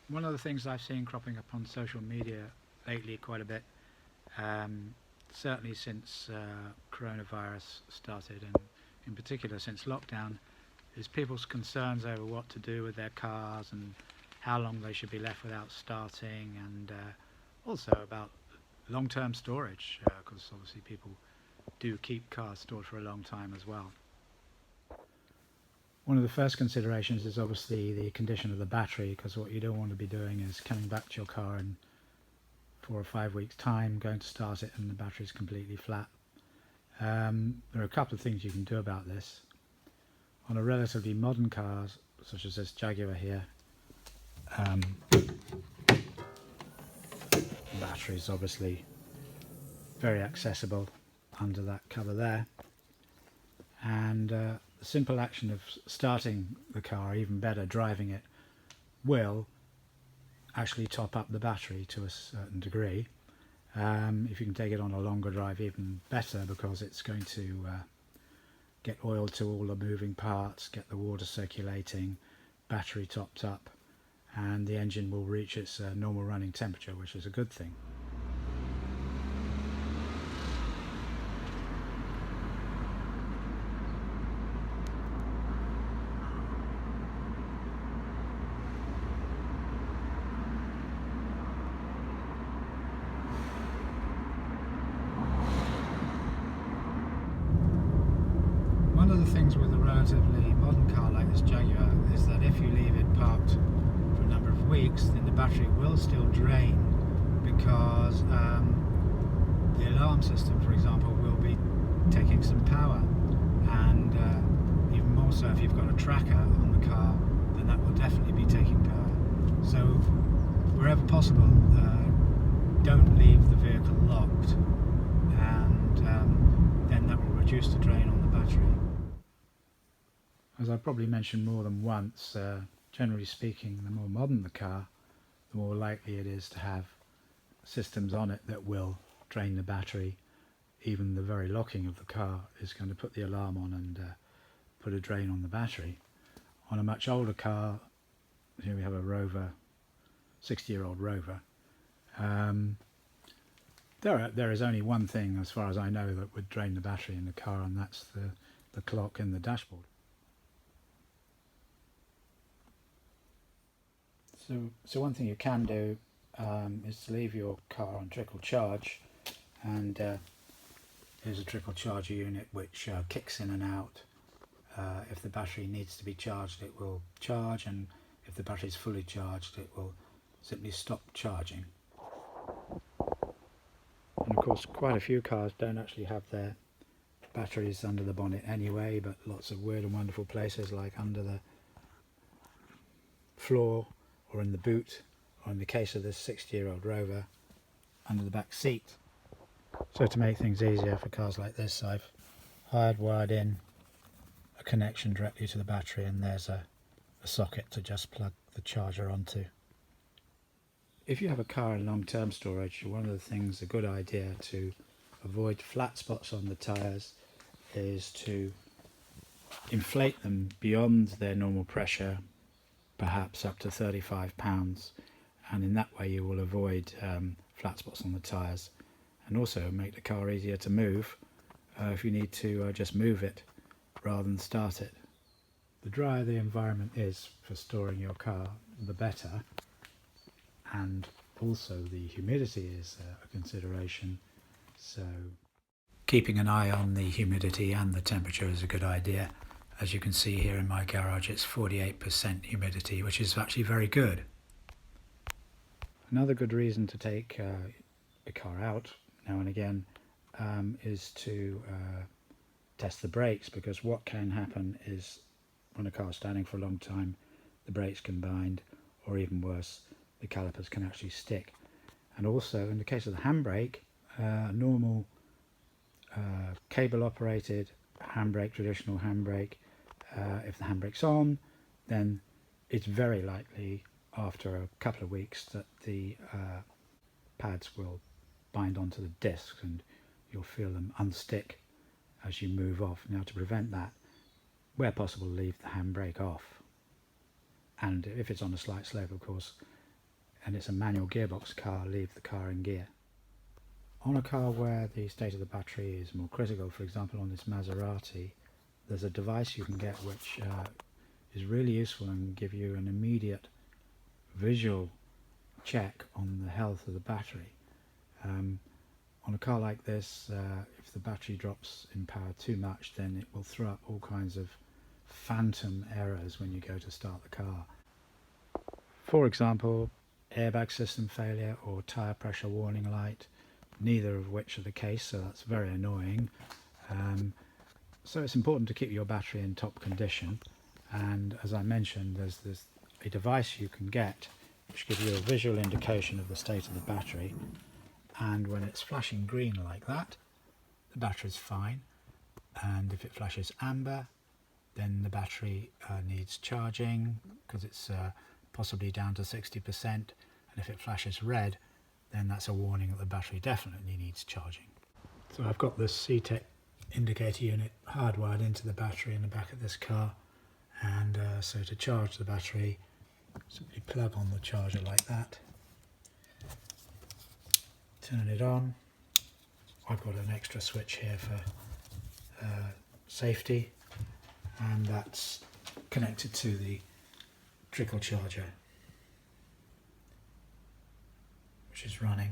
One of the things I've seen cropping up on social media lately quite a bit, certainly since coronavirus started, and in particular since lockdown, is people's concerns over what to do with their cars and how long they should be left without starting, and also about long-term storage, because obviously people do keep cars stored for a long time as well. One of the first considerations is obviously the condition of the battery, because what you don't want to be doing is coming back to your car in 4 or 5 weeks time, going to start it and the battery is completely flat. There are a couple of things you can do about this. On a relatively modern car such as this Jaguar here, the battery is obviously very accessible under that cover there, and the simple action of starting the car, even better driving it, will actually top up the battery to a certain degree. If you can take it on a longer drive, even better, because it's going to get oil to all the moving parts, get the water circulating, battery topped up, and the engine will reach its normal running temperature, which is a good thing. One of the things with a relatively modern car like this Jaguar is that if you leave it parked for a number of weeks, then the battery will still drain, because the alarm system, for example, will be taking some power, and even more so if you've got a tracker on the car, then that will definitely be taking power. So wherever possible, don't leave the vehicle locked, and then that will reduce the drain on the battery. As I've probably mentioned more than once, generally speaking, the more modern the car, the more likely it is to have systems on it that will drain the battery. Even the very locking of the car is going to put the alarm on and put a drain on the battery. On a much older car, here we have a Rover, 60-year-old Rover, there is only one thing, as far as I know, that would drain the battery in the car, and that's the clock in the dashboard. So one thing you can do is to leave your car on trickle charge, and here's a trickle charger unit which kicks in and out. If the battery needs to be charged, it will charge, and if the battery is fully charged, it will simply stop charging. And of course, quite a few cars don't actually have their batteries under the bonnet anyway, but lots of weird and wonderful places, like under the floor, or in the boot, or in the case of this 60-year-old Rover, under the back seat. So to make things easier for cars like this, I've hardwired in a connection directly to the battery, and there's a socket to just plug the charger onto. If you have a car in long-term storage, one of the things, a good idea to avoid flat spots on the tyres, is to inflate them beyond their normal pressure, perhaps up to 35 pounds, and in that way you will avoid flat spots on the tyres, and also make the car easier to move if you need to just move it rather than start it. The drier the environment is for storing your car, the better, and also the humidity is a consideration, so keeping an eye on the humidity and the temperature is a good idea. As you can see here in my garage, it's 48% humidity, which is actually very good. Another good reason to take a car out now and again is to test the brakes, because what can happen is when a car is standing for a long time, the brakes can bind, or even worse, the calipers can actually stick. And also, in the case of the handbrake, normal cable operated handbrake, traditional handbrake, if the handbrake's on, then it's very likely after a couple of weeks that the pads will bind onto the discs, and you'll feel them unstick as you move off. Now, to prevent that, where possible, leave the handbrake off, and if it's on a slight slope, of course, and it's a manual gearbox car, leave the car in gear. On a car where the state of the battery is more critical, for example on this Maserati, there's a device you can get which is really useful and give you an immediate visual check on the health of the battery. On a car like this, if the battery drops in power too much, then it will throw up all kinds of phantom errors when you go to start the car. For example, airbag system failure or tyre pressure warning light, neither of which are the case, so that's very annoying. So it's important to keep your battery in top condition, and as I mentioned, there's a device you can get which gives you a visual indication of the state of the battery, and when it's flashing green like that, the battery's fine, and if it flashes amber, then the battery needs charging because it's possibly down to 60%, and if it flashes red, then that's a warning that the battery definitely needs charging. So I've got this CTEC indicator unit hardwired into the battery in the back of this car, and so to charge the battery, simply plug on the charger like that, turn it on. I've got an extra switch here for safety, and that's connected to the trickle charger, which is running.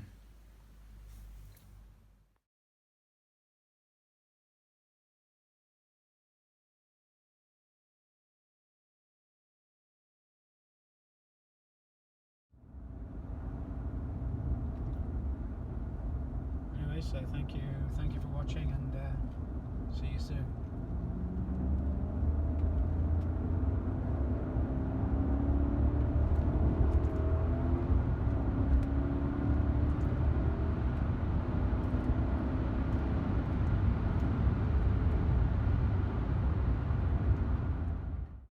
Anyway, so thank you for watching, and see you soon.